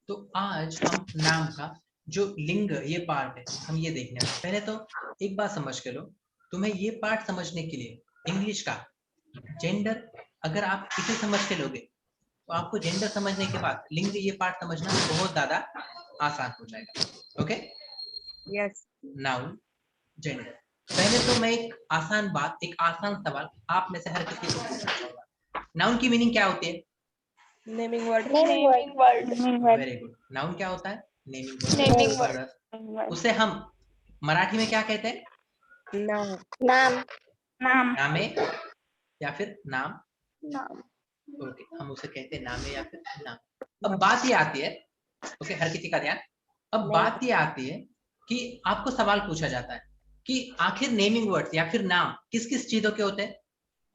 तो आज हम नाम का जो लिंग ये पार्ट है हम ये देखने वाले। पहले तो एक बात समझ के लो, तुम्हें ये पार्ट समझने के लिए इंग्लिश का जेंडर अगर आप इसे समझ के लोगे तो आपको जेंडर समझने के बाद लिंग ये पार्ट समझना बहुत ज्यादा आसान हो जाएगा। Okay, yes. Noun, gender. पहले तो मैं एक आसान सवाल आप में से हर किसी को पूछना चाहूंगा। नाउन की मीनिंग क्या होती है? Naming word. Very good. Noun क्या होता है? Naming word. उसे हम मराठी में क्या कहते हैं? नाम। नामे या फिर नाम। ओके, हम उसे कहते हैं नामे या फिर नाम। अब बात ये आती है, ओके, हर किसी का ध्यान। अब बात ये आती है कि आपको सवाल पूछा जाता है कि आखिर नेमिंग वर्ड्स या फिर नाम किस किस चीजों के होते हैं?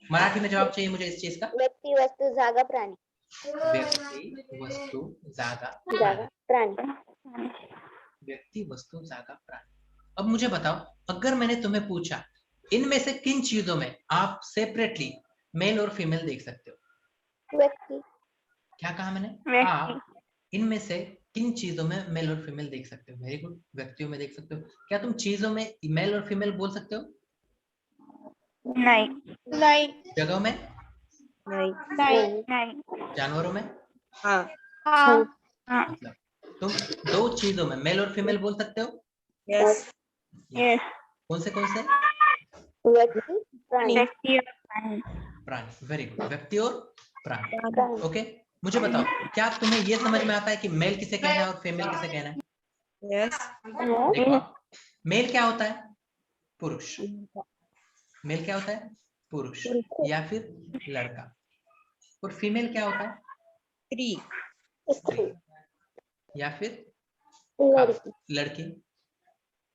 मराठी में जवाब चाहिए मुझे इस चीज का। व्यक्ती, वस्तू, जागा, प्राणी। व्यक्ति, वस्तु, जागा, प्राणी। व्यक्ति, वस्तु, जागा, प्राणी। अब मुझे बताओ, अगर मैंने तुम्हें पूछा इनमें से किन चीजों में आप सेपरेटली मेल और फीमेल देख सकते हो? व्यक्ति। क्या कहा मैंने? आप इनमें से किन चीजों में मेल और फीमेल देख सकते हो? वेरी गुड, व्यक्तियों में देख सकते हो। क्या तुम चीजों में मेल और फीमेल बोल सकते हो? नहीं। जगहों में? नहीं। जानवरों में? हाँ। मतलब तुम दो चीजों में मेल और फीमेल बोल सकते हो? यस। कौन से? व्यक्ति, प्राणी। प्राणी। वेरी गुड, व्यक्ति और प्राणी। प्राणी। ओके, मुझे बताओ, क्या तुम्हें ये समझ में आता है कि मेल किसे कहना है और फीमेल किसे कहना है? यस। देखो, मेल क्या होता है? पुरुष। मेल क्या होता है? पुरुष या फिर लड़का। और फीमेल क्या होता है? स्त्री या फिर लड़की।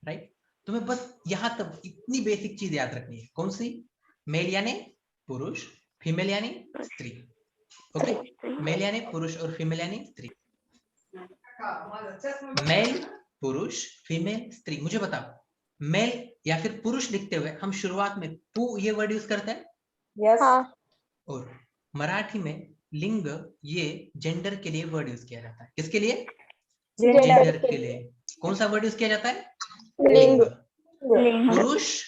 राइट। तुम्हें बस यहाँ तक इतनी बेसिक चीज याद रखनी है। कौन सी? मेल यानी पुरुष, फीमेल यानी स्त्री। ओके, मेल यानी पुरुष और फीमेल यानी स्त्री। मेल, पुरुष, फीमेल, स्त्री। मुझे बताओ, मेल या फिर पुरुष लिखते हुए हम शुरुआत में पु ये वर्ड यूज करते हैं। यस। और मराठी में लिंग ये जेंडर के लिए वर्ड यूज किया जाता है। किसके लिए? जेंडर के लिए। कौन सा वर्ड यूज किया जाता है? लिंग। पुरुष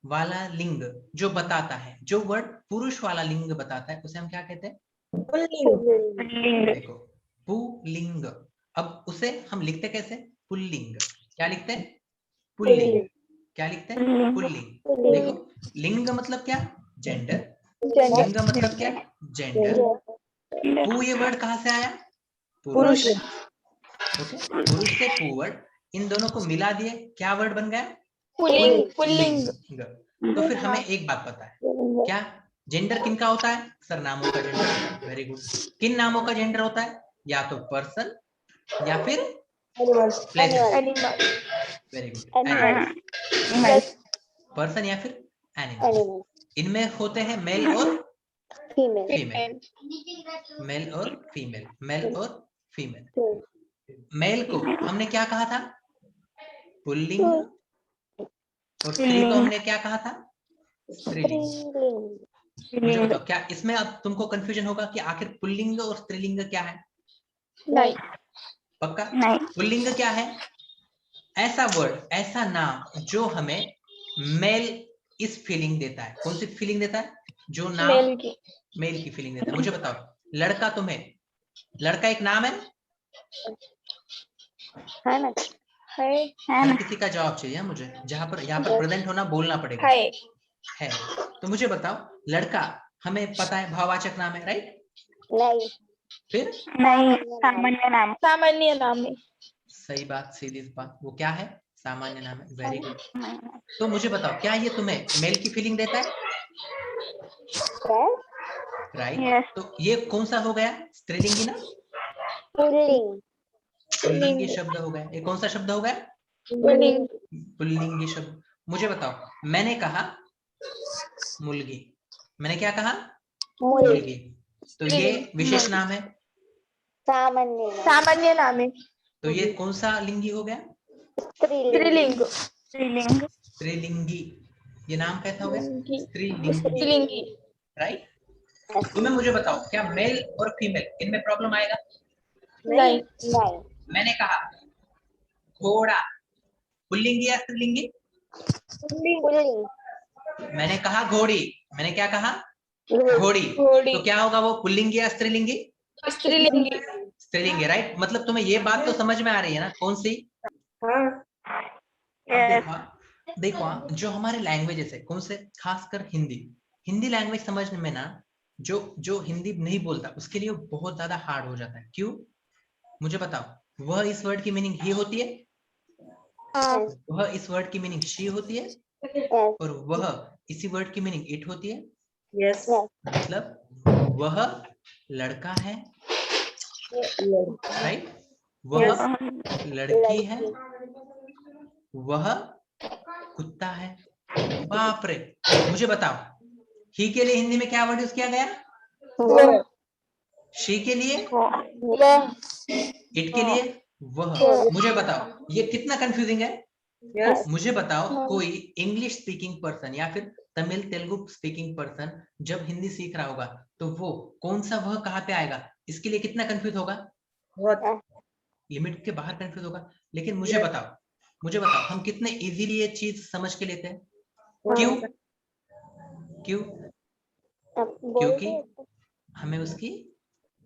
वाला लिंग जो बताता है, जो वर्ड पुरुष वाला लिंग बताता है उसे हम क्या कहते हैं? देखो, पुल्लिंग। अब उसे हम लिखते कैसे? पुल्लिंग। क्या लिखते हैं? पुल्लिंग। क्या लिखते हैं? पुल्लिंग। देखो, लिंग मतलब क्या? जेंडर। लिंग मतलब क्या? जेंडर। पु ये वर्ड कहां से आया? पुरुष। ओके, पुरुष से पु वर्ड, इन दोनों को मिला दिए, क्या वर्ड बन गया? पुल्लिंग। तो फिर हमें एक बात पता है, क्या जेंडर किनका होता है? सरनामों का जेंडर। Very good. किन नामों का जेंडर होता है? या तो पर्सन या फिर places. Very good, animal. Person या फिर एनिमल। इनमें होते हैं मेल और फीमेल। मेल और फीमेल, मेल और फीमेल। मेल को हमने क्या कहा था? पुल्लिंग। और स्त्री को हमने क्या कहा था? स्त्रीलिंग। मुझे बताओ, क्या इसमें अब तुमको कंफ्यूजन होगा कि आखिर पुल्लिंग और स्त्रीलिंग क्या है? नहीं। पक्का? पुल्लिंग क्या है? ऐसा वर्ड, ऐसा नाम जो हमें मेल इस फीलिंग देता है। कौन सी फीलिंग देता है? जो नाम मेल की फीलिंग देता है। मुझे बताओ, लड़का, तुम्हें लड़का एक नाम है? ना? हर किसी का जवाब चाहिए मुझे। जहां पर यहाँ पर प्रेजेंट होना, बोलना पड़ेगा। है। तो मुझे बताओ, लड़का हमें पता है भाववाचक नाम है, राइट? नहीं। फिर सामान्य नाम है। सही बात, सीधी बात। वो क्या है? सामान्य नाम है। Very good. तो मुझे बताओ, क्या ये तुम्हें मेल की फीलिंग देता है? राइट। तो ये कौन सा हो गया? स्त्रीलिंगी ना? पुल्लिंग। पुल्लिंगी शब्द हो गया। ये कौन सा शब्द हो गया? पुल्लिंगी शब्द। मुझे बताओ, मैंने कहा मुलगी। मैंने क्या कहा? मुलगी। तो ये विशेष नाम है? सामान्य नाम है। तो ये कौन सा लिंगी हो गया? स्त्रीलिंग। स्त्रीलिंगी। ये नाम कैसा हो गया? स्त्रीलिंगी। राइट। तुम्हें मुझे बताओ, क्या मेल और फीमेल इनमें प्रॉब्लम आएगा? नहीं नहीं मैंने कहा घोड़ा, पुल्लिंगी या स्त्रीलिंगी? पुल्लिंग मैंने कहा घोड़ी, मैंने क्या कहा? घोड़ी। घोड़ी तो क्या होगा वो, पुल्लिंगी या स्त्रीलिंगी? स्त्रीलिंगी स्त्रीलिंगी, राइट। मतलब तुम्हें ये बात तो समझ में आ रही है ना, कौन सी? हाँ अब देखो जो हमारे लैंग्वेजेस है, कौन से, खासकर हिंदी, हिंदी लैंग्वेज समझने में ना, जो जो हिंदी नहीं बोलता उसके लिए बहुत ज्यादा हार्ड हो जाता है। क्यों, मुझे बताओ। वह इस वर्ड की मीनिंग ही होती है, हाँ वह इस वर्ड की मीनिंग शी होती है, यस और वह इसी वर्ड की मीनिंग इट होती है। यस मतलब वह लड़का है, राइट, वह यस लड़की है, वह कुत्ता है। बाप रे, मुझे बताओ, ही के लिए हिंदी में क्या वर्ड यूज किया गया? वो शी के लिए, वह इट के लिए वह। मुझे बताओ ये कितना कंफ्यूजिंग है। यस मुझे बताओ कोई इंग्लिश स्पीकिंग पर्सन या फिर तमिल तेलुगु स्पीकिंग पर्सन जब हिंदी सीख रहा होगा तो वो कौन सा वह कहाँ पे आएगा, इसके लिए कितना कंफ्यूज होगा, बहुत लिमिट के बाहर कंफ्यूज होगा। लेकिन मुझे बताओ हम कितने इजीली ये चीज समझ के लेते हैं। क्यों? क्यों? क्योंकि हमें उसकी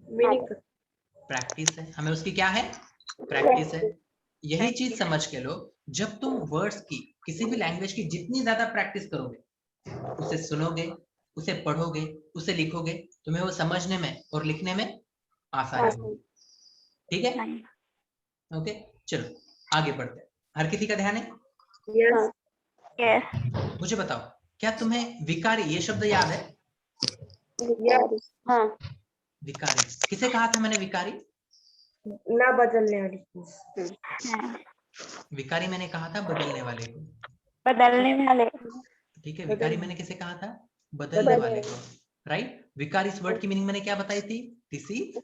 मीनिंग प्रैक्टिस है, हमें उसकी क्या है, प्रैक्टिस है। यही चीज समझ के लो, जब तुम वर्ड्स की, किसी भी लैंग्वेज की जितनी ज्यादा प्रैक्टिस करोगे, उसे सुनोगे, उसे पढ़ोगे, उसे लिखोगे, तुम्हें वो समझने में और लिखने में आसानी होगी। ठीक है, ओके, चलो आगे बढ़ते हैं। हर किसी का ध्यान है? यस मुझे बताओ, क्या तुम्हें विकारी ये शब्द याद है? हाँ विकारी किसे कहा था मैंने, विकारी? ना बदलने वाली चीज विकारी मैंने कहा था बदलने वाले को, बदलने वाले ठीक है। विकारी मैंने किसे कहा था, बदलने वाले को, राइट। विकार इस वर्ड की मीनिंग मैंने क्या बताई थी, डिसीज,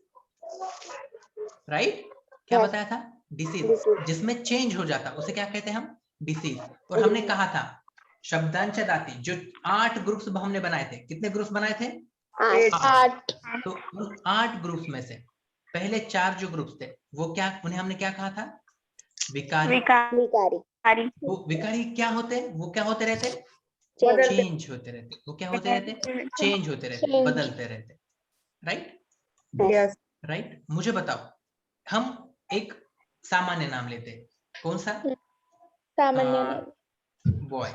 राइट। क्या बताया था, डिसीज, जिसमें चेंज हो जाता उसे क्या कहते हैं हम, डिसीज। और हमने कहा था शब्दांश दाती जो 8 ग्रुप्स हमने बनाए थे, कितने ग्रुप्स बनाए थे, 8। तो उन 8 ग्रुप्स में से पहले 4 जो ग्रुप्स थे वो क्या, उन्हें हमने क्या कहा था, विकारी। विकारी वो विकारी क्या होते, वो क्या होते रहते, बदलते चेंज होते रहते। वो क्या होते रहते, चेंज होते रहते, बदलते रहते, राइट। यस राइट, मुझे बताओ, हम एक सामान्य नाम लेते हैं, कौन सा, सामान्य बॉय,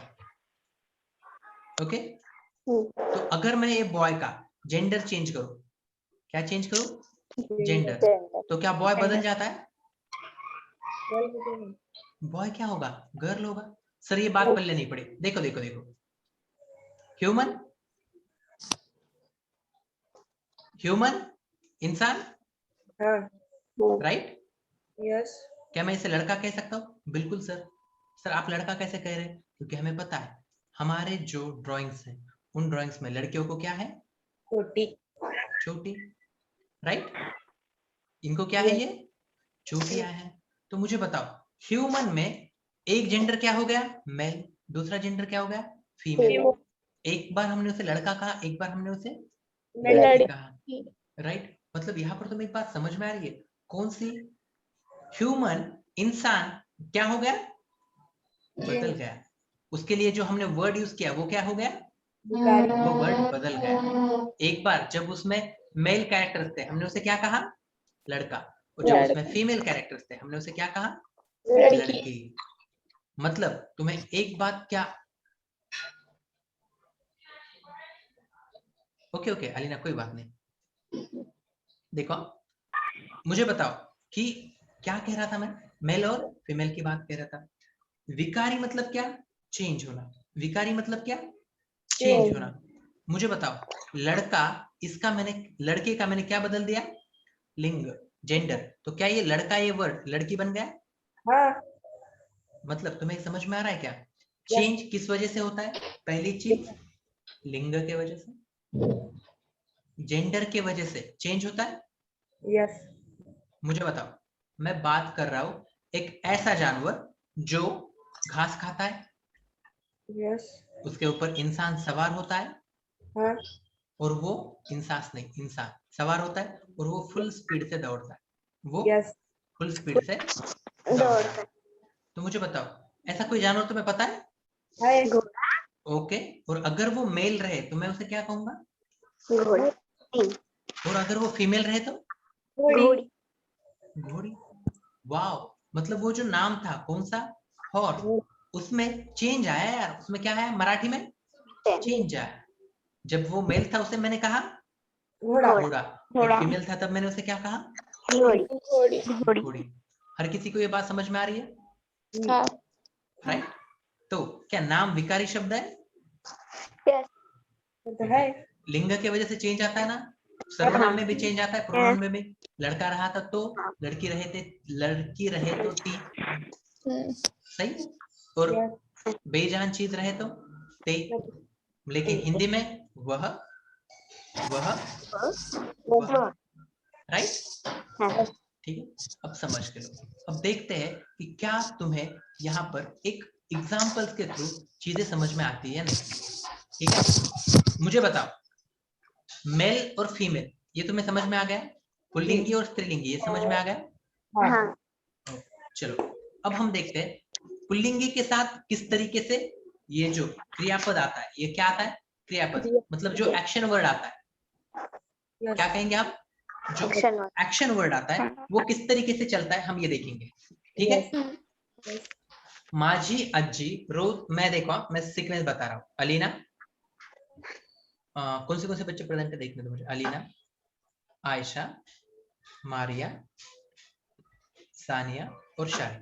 ओके। तो अगर मैं ये बॉय का जेंडर चेंज करूं, क्या चेंज करूं, जेंडर, तो क्या बॉय बदल जाता है, बॉय क्या होगा, गर्ल होगा। सर ये बात पल्ले नहीं पड़ी, देखो देखो देखो, ह्यूमन, ह्यूमन इंसान, हाँ राइट। यस क्या मैं इसे लड़का कह सकता हूँ, बिल्कुल सर। सर आप लड़का कैसे कह रहे हैं, क्योंकि हमें पता है हमारे जो ड्राइंग्स हैं उन ड्राइंग्स में लड़कियों को क्या है, छोटी छोटी, राइट। इनको क्या है, ये चोटियां है। तो मुझे बताओ, ह्यूमन में एक जेंडर क्या हो गया, मेल, दूसरा जेंडर क्या हो गया, फीमेल। एक बार हमने उसे लड़का कहा, एक बार हमने उसे लड़की कहा, राइट। मतलब यहाँ पर तुम्हें एक बात समझ में आ रही है, कौन सी, ह्यूमन इंसान क्या हो गया, बदल गया। उसके लिए जो हमने वर्ड यूज किया वो क्या हो गया, वो वर्ड बदल गया। एक बार जब उसमें मेल कैरेक्टर्स थे हमने उसे क्या कहा, लड़का, और जब उसमें फीमेल कैरेक्टर्स थे हमने उसे क्या कहा, लड़की। मतलब तुम्हें एक बात क्या, ओके ओके अलीना कोई बात नहीं। देखो मुझे बताओ कि क्या कह रहा था मैं, मेल और फीमेल की बात कह रहा था। विकारी मतलब क्या, चेंज होना। विकारी मतलब क्या, चेंज होना। मुझे बताओ लड़का, इसका मैंने, लड़के का मैंने क्या बदल दिया, लिंग, जेंडर। तो क्या ये लड़का, ये वर्ड लड़की बन गया, हाँ मतलब तुम्हें समझ में आ रहा है क्या, चेंज किस वजह से होता है, पहली चीज लिंग के वजह से, जेंडर के वजह से चेंज होता है। यस मुझे बताओ, मैं बात कर रहा हूं एक ऐसा जानवर जो घास खाता है, यस उसके ऊपर इंसान सवार होता है, हाँ और वो इंसान नहीं, इंसान सवार होता है और वो फुल स्पीड से दौड़ता है, वो Yes. फुल स्पीड से दौड़ता है। तो मुझे बताओ ऐसा कोई जानवर तुम्हें पता है? Hi. ओके, और अगर वो मेल रहे तो मैं उसे क्या कहूंगा? घोड़ा। और अगर वो फीमेल रहे तो? घोड़ी. घोड़ी। वाओ, मतलब वो जो नाम था कौन सा? हॉर्स, उसमें चेंज आया यार। उसमें क्या है मराठी में? चेंज आया। जब वो मेल था उसे मैंने कहा घोड़ा. घोड़ा, और फीमेल था तब मैंने उसे क्या कहा? घोड़ी। घोड़ी। हर किसी को ये बात समझ में आ रही है? हाँ। राइट। तो क्या नाम विकारी शब्द है? तो है. लिंग की वजह से चेंज आता है ना, सर्वनाम में भी चेंज आता है, प्रोनाउन में भी। लड़का रहा था तो, लड़की रहे तो ती, सही। और Yes. बेजान चीज रहे तो ते। लेकिन हिंदी में वह राइट। ठीक है, अब समझ के लो। अब देखते हैं कि क्या तुम्हें यहाँ पर एक एग्जाम्पल्स के थ्रू चीजें समझ में आती है नहीं। ठीक है, मुझे बताओ मेल और फीमेल ये तुम्हें समझ में आ गया? पुल्लिंगी और स्त्रीलिंगी ये समझ में आ गया? हाँ. चलो अब हम देखते हैं पुल्लिंगी के साथ किस तरीके से ये जो क्रियापद आता है, ये क्या आता है? क्रियापद, मतलब जो एक्शन वर्ड आता है, Yes. क्या कहेंगे आप? जो एक्शन वर्ड आता है वो किस तरीके से चलता है हम ये देखेंगे। ठीक है। Yes. माझी अज्जी रोज, मैं देखो मैं सीक्वेंस बता रहा हूँ। अलीना, कौन से बच्चे प्रेजेंट है देखने दो मुझे। अलीना, आयशा, मारिया, सानिया और शाही।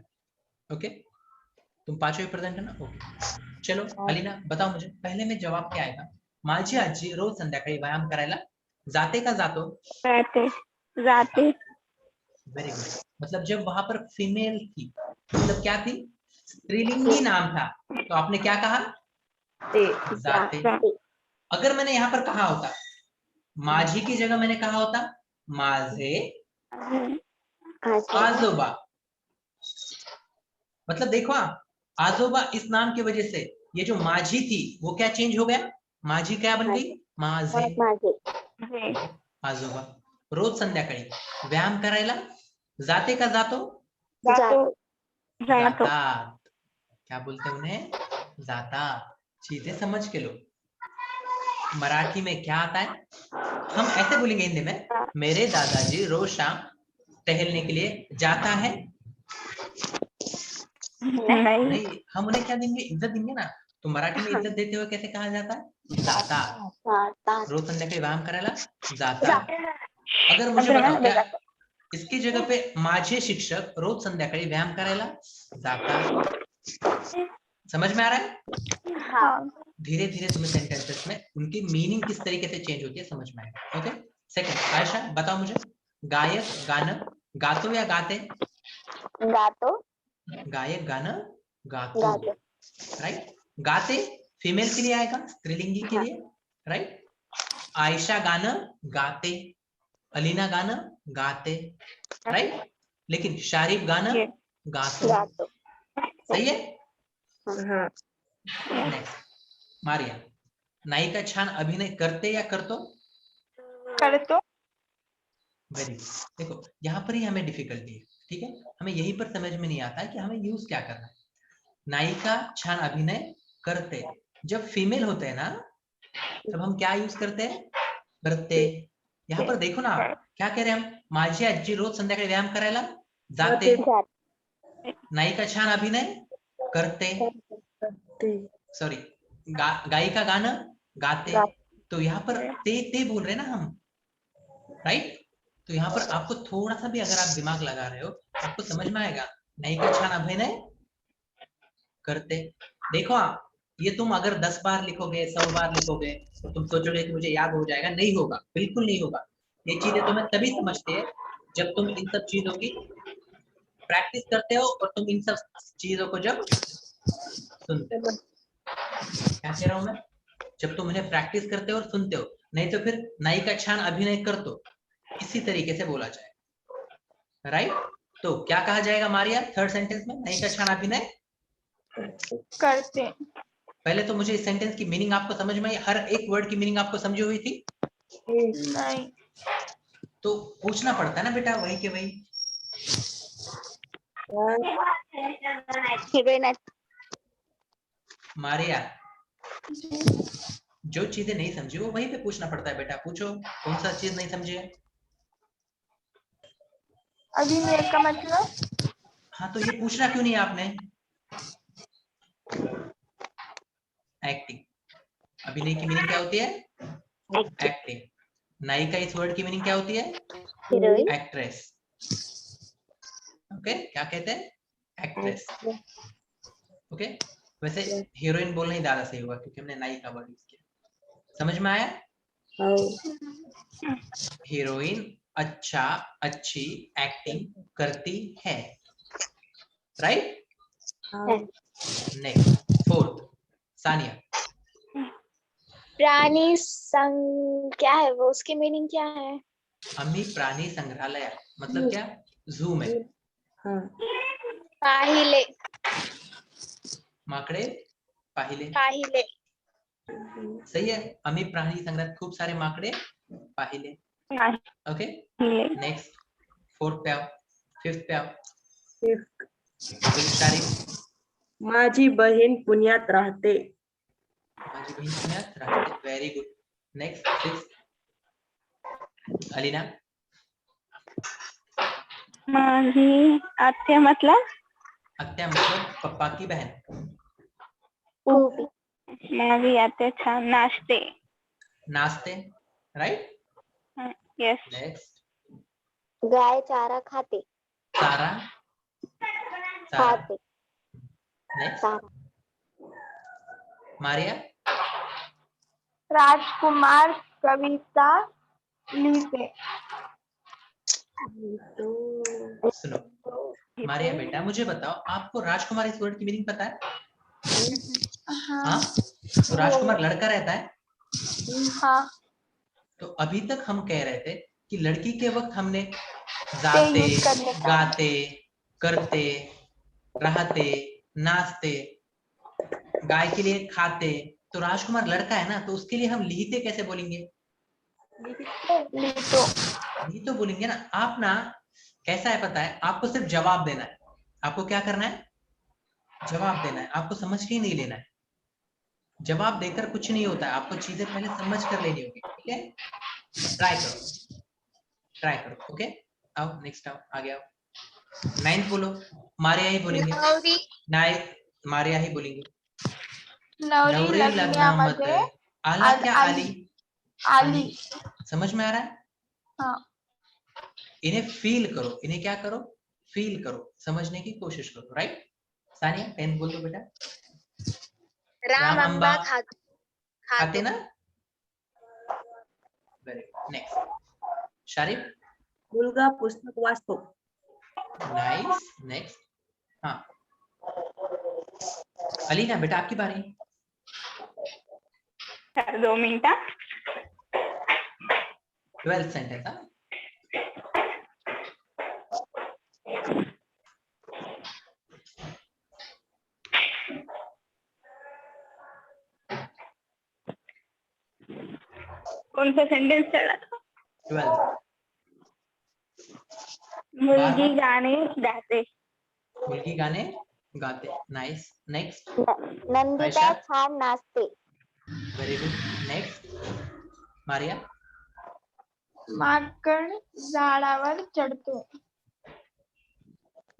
ओके, तुम पांचों प्रेजेंट है ना? ओके चलो अलीना बताओ मुझे, पहले में जवाब क्या आएगा? माझी आजी रोज संध्याकाळी व्यायाम करायला जाते का जातो? जाते। Very good. मतलब जब वहां पर फीमेल थी, मतलब क्या थी? स्त्रीलिंगी नाम था, तो आपने क्या कहा? जाते। अगर मैंने यहाँ पर कहा होता माझी की जगह मैंने कहा होता माझे आजोबा, मतलब देखो आजोबा इस नाम की वजह से ये जो माझी थी वो क्या चेंज हो गया? माझी क्या बन गई? माझे। आजोबा रोज संध्याकाळी व्यायाम करायला जाते का जातो? जातात। क्या बोलते हैं उन्हें? जातात। चीजें समझ के लो। मराठी में क्या आता है? हम ऐसे बोलेंगे हिंदी में, मेरे दादाजी रोज शाम टहलने के लिए जाता है। नहीं, हम उन्हें क्या देंगे? इज्जत देंगे ना। तो मराठी में इज्जत देते हुए कैसे कहा जाता है? जाता। रोज संध्याकाळी व्यायाम करायला जाता। अगर मुझे बताओ क्या इसकी जगह पे माझे शिक्षक रोज संध्याकाळी व्यायाम करायला जातात? समझ में आ रहा है? हाँ। धीरे धीरे तुम्हें सेंटेंसेस में उनकी मीनिंग किस तरीके से चेंज होती है समझ में आएगा। ओके, सेकंड आयशा बताओ मुझे, गायक गाना गातो या गाते? गातो। गायक गाना गातो, राइट। गाते फीमेल के लिए आएगा, स्त्रीलिंगी के लिए, राइट। आयशा गाना गाते, अलीना गाना गाते, राइट। लेकिन शारिफ गाना गातो, सही है। हाँ. नेक्स्ट मारिया, नायिका छान अभिनय करते या करतो? करतो। Very good. देखो यहाँ पर ही हमें डिफिकल्टी है, ठीक है। हमें यहीं पर समझ में नहीं आता है कि हमें यूज क्या करना है। नायिका छान अभिनय करते, जब फीमेल होते हैं ना तब हम क्या यूज करते हैं? करते। यहाँ पर देखो ना क्या कह रहे हैं हम, माझी आजी रोज संध्याकाळी व्यायाम करायला जाते, नायिका छान अभिनय करते, सॉरी गायिका गाना गाते। तो यहाँ पर ते बोल रहे हैं ना हम, राइट। तो यहाँ पर आपको थोड़ा सा भी अगर आप दिमाग लगा रहे हो आपको समझ में आएगा। नायिका छान अभिनय करते। देखो ये तुम अगर 10 बार लिखोगे 100 बार लिखोगे तो तुम सोचोगे कि मुझे याद हो जाएगा, नहीं होगा, बिल्कुल नहीं होगा। ये चीजें तुम्हें तभी समझते हैं जब तुम इन सब चीजों की प्रैक्टिस करते हो और तुम इन सब चीजों को जब सुनते हो। क्या कह रहा हूं मैं? जब तुम उन्हें प्रैक्टिस करते हो और सुनते हो, नहीं तो फिर नायिका छान अभिनय कर दो, इसी तरीके से बोला जाएगा, राइट। तो क्या कहा जाएगा मारिया थर्ड सेंटेंस में? नायिका छान अभिनय करते। पहले तो मुझे इस सेंटेंस की मीनिंग आपको समझ में आई? हर एक वर्ड की मीनिंग आपको समझी हुई थी? नहीं। तो पूछना पड़ता है ना बेटा, वही के वही। हीरोइन। मारिया, जो चीजें नहीं समझी वो वहीं पे पूछना पड़ता है बेटा, पूछो कौन सा चीज नहीं समझे। अभिनय का मतलब? हाँ तो ये पूछना क्यों नहीं आपने? एक्टिंग। अभिनय की मीनिंग क्या होती है? एक्टिंग। नायिका इस वर्ड की मीनिंग क्या होती है? हीरोइन। एक्ट्रेस। ओके, क्या कहते हैं? एक्ट्रेस। ओके, वैसे हीरोइन बोलना ही ज्यादा सही होगा क्योंकि हमने नायिका वर्ड यूज किया। समझ में आया? हीरोइन अच्छा अच्छी एक्टिंग करती है, राइट? Next, fourth, Sania. प्राणी संग क्या है वो, उसकी मीनिंग क्या है? अम्मी प्राणी संग्रहालय मतलब क्या? जू में। पाहिले। माकड़े पाहिले। पाहिले। सही है, अम्मी प्राणी संग्रह, खूब सारे माकड़े पाहिले। ओके, नेक्स्ट, फोर्थ पे आओ, फिफ्थ पे आओ। शारिक। माझी बहीण पुण्यात राहते. माझी बहीण पुण्यात राहते, very good. Next, sixth, Alina. माझी आत्या मतलब? आत्या मतलब पप्पा की बहन. माझी आत्या छान नाचते. नाचते, राइट? यस. नेक्स्ट, गाय चारा खाते. सारा. खाते. नेक्स्ट, मारिया. राजकुमार कविता लिखते. सुनो मारिया बेटा, मुझे बताओ आपको राजकुमार इस वर्ड की मीनिंग पता है? हाँ, तो राजकुमार लड़का रहता है. हाँ. तो अभी तक हम कह रहे थे कि लड़की के वक्त हमने जाते, गाते, करते, रहते, नाचते, गाय के लिए खाते. तो राजकुमार लड़का है ना, तो उसके लिए हम लिखते कैसे बोलेंगे? लिखतो बोलेंगे ना. आप ना कैसा है पता है, आपको सिर्फ जवाब देना है. आपको क्या करना है? जवाब देना है. आपको समझ के ही नहीं लेना है. जवाब देकर कुछ नहीं होता है, आपको चीजें पहले समझ कर लेनी होगी. ठीक है, ट्राई करो, ट्राई करो. ओके, आओ नेक्स्ट, आओ आगे आओ. नाइन्थ बोलो. मारिया ही बोलेंगे. मारिया ही बोलेंगे. नवरी लग्नामध्ये आला क्या? आली. आली. समझ में आ रहा है? हाँ. इन्हें फील करो. इन्हें क्या करो? फील करो, समझने की कोशिश करो. राइट? सानिया 10th बोल दो बेटा. राम अंबा खाते ना. Very good. नेक्स्ट, शारिफ. मुलगा पुस्तक वाचतो. नाइस. नेक्स्ट, हाँ अलीना बेटा आपकी बारी. 2 मिनिटं. 12th sentence. हाँ, कौन सा सेंटेंस चला था? 12th. मुलगी गाणे गाते. मुलगी गाणे गाते. नाइस. नेक्स्ट, नंदिता छान नाचते. Very good. नेक्स्ट, मारिया. माकड झाडावर चढतो.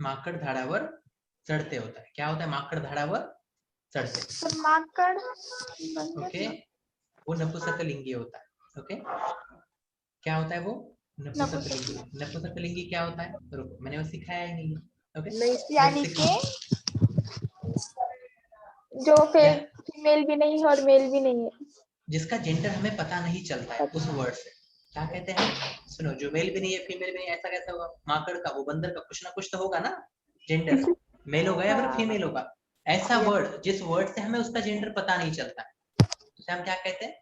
माकड़ झाडावर चढ़ते होता है. क्या होता है माकड़ झाडावर चढ़ते? माकड. ओके, वो नपुंसकलिंगी होता है. ओके, क्या होता है वो? नपुंसकलिंगी. नपुंसकलिंगी क्या होता है? रुको, मैंने वो सिखाया ही नहीं. ओके, यानी कि जो फीमेल भी नहीं है और मेल भी नहीं है, जिसका जेंडर हमें पता नहीं चलता है उस वर्ड से क्या कहते हैं? सुनो, जो मेल भी नहीं है फीमेल भी नहीं है, ऐसा कैसा होगा? माकड़ का, वो बंदर का, कुछ ना कुछ तो होगा ना जेंडर. मेल होगा या फिर फीमेल होगा? ऐसा वर्ड जिस वर्ड से हमें उसका जेंडर पता नहीं चलता है, उसे हम क्या कहते हैं?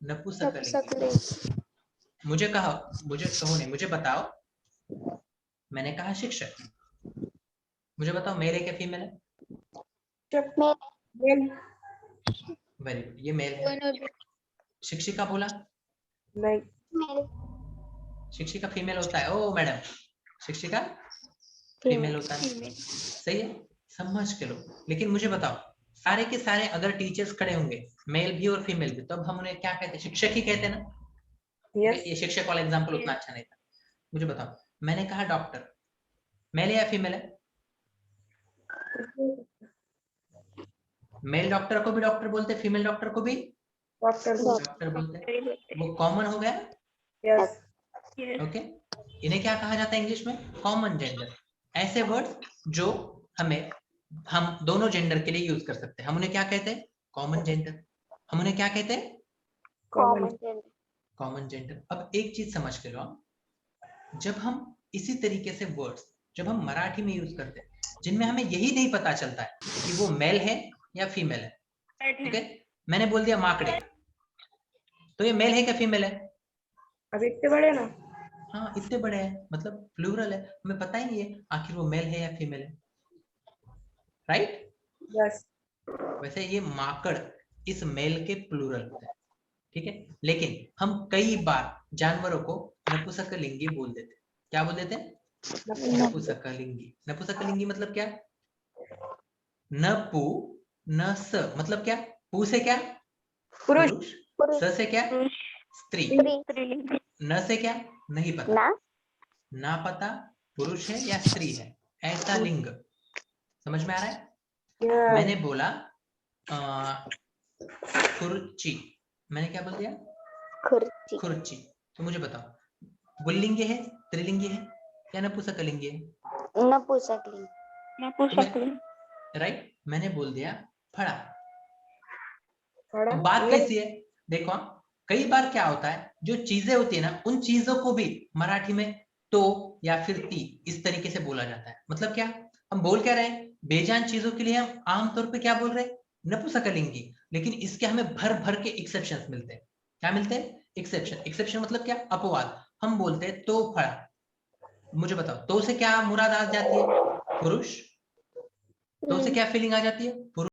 नपुंसकलिंगी. मुझे कहो नहीं, मुझे बताओ. मैंने कहा शिक्षक. मुझे बताओ मेल है क्या फीमेल है? वेरी गुड, ये मेल है. शिक्षिका बोला नहीं. शिक्षिका फीमेल होता है. ओ मैडम, शिक्षिका फीमेल होता है। सही है, समझ के लो। लेकिन मुझे बताओ, सारे के सारे अगर टीचर्स खड़े होंगे, मेल भी और फीमेल भी, तब हम उन्हें क्या कहते हैं? शिक्षक ही कहते हैं ना। यस ये शिक्षक वाला एग्जाम्पल उतना अच्छा नहीं था। मुझे बताओ, मैंने कहा डॉक्टर, मेल है या फीमेल है? मेल डॉक्टर को भी डॉक्टर बोलते हैं, फीमेल डॉक्टर को भी डॉक्टर डॉक्टर बोलते हैं। वो कॉमन हो गया। यस ओके, इन्हें क्या कहा जाता है इंग्लिश में? Common gender. ऐसे वर्ड्स जो हम दोनों जेंडर के लिए यूज कर सकते हैं, हम उन्हें क्या कहते हैं? Common gender. हम उन्हें क्या कहते हैं? Common common gender. अब एक चीज समझ के लो आप, जब हम इसी तरीके से वर्ड्स जब हम मराठी में यूज करते हैं जिनमें हमें यही नहीं पता चलता है कि वो मेल है या फीमेल है, ठीक है? मैंने बोल दिया माकड़े, तो ये मेल है क्या फीमेल है? अब इतने बड़े ना हाँ, इतने बड़े हैं, मतलब प्लूरल है, हमें पता ही नहीं है आखिर वो मेल है या फीमेल है। राइट? यस वैसे ये माकड़ इस मेल के प्लूरल होते हैं, ठीक है? लेकिन हम कई बार जानवरों को नपुंसकलिंगी बोल देते हैं। क्या बोल देते हैं? नपुंसकलिंगी। नपुंसकलिंगी मतलब क्या? न पू न स, मतलब क्या? पू से क्या? पुरुष पुरुष। स से क्या? स्त्री। स्त्री। न से क्या? नहीं पता। ना ना पता पुरुष है या स्त्री है, ऐसा लिंग। समझ में आ रहा है? यस मैंने बोला खुरची, मैंने क्या बोल दिया? खुर्ची। खुरची। तो मुझे बताओ, पुल्लिंगी है, स्त्रीलिंगी है या नपुंसकलिंगी है? नपुंसकलिंग। राइट, मैंने बोल दिया फड़ा। थोड़ा अब बात मतलब कैसी है? देखो, कई बार क्या होता है, जो चीजें होती है ना, उन चीजों को भी मराठी में तो या फिर ती इस तरीके से बोला जाता है। मतलब क्या, हम बोल क्या रहे हैं? बेजान चीजों के लिए हम आमतौर पे क्या बोल रहे हैं? नपुंसकलिंगी। लेकिन इसके हमें भर भर के एक्सेप्शंस मिलते हैं। क्या मिलते हैं? एक्सेप्शन। एक्सेप्शन मतलब क्या? अपवाद। हम बोलते हैं तो फड़ा। मुझे बताओ, तो से क्या मुराद आ जाती है? पुरुष। तो से क्या फीलिंग आ जाती है? पुरुष।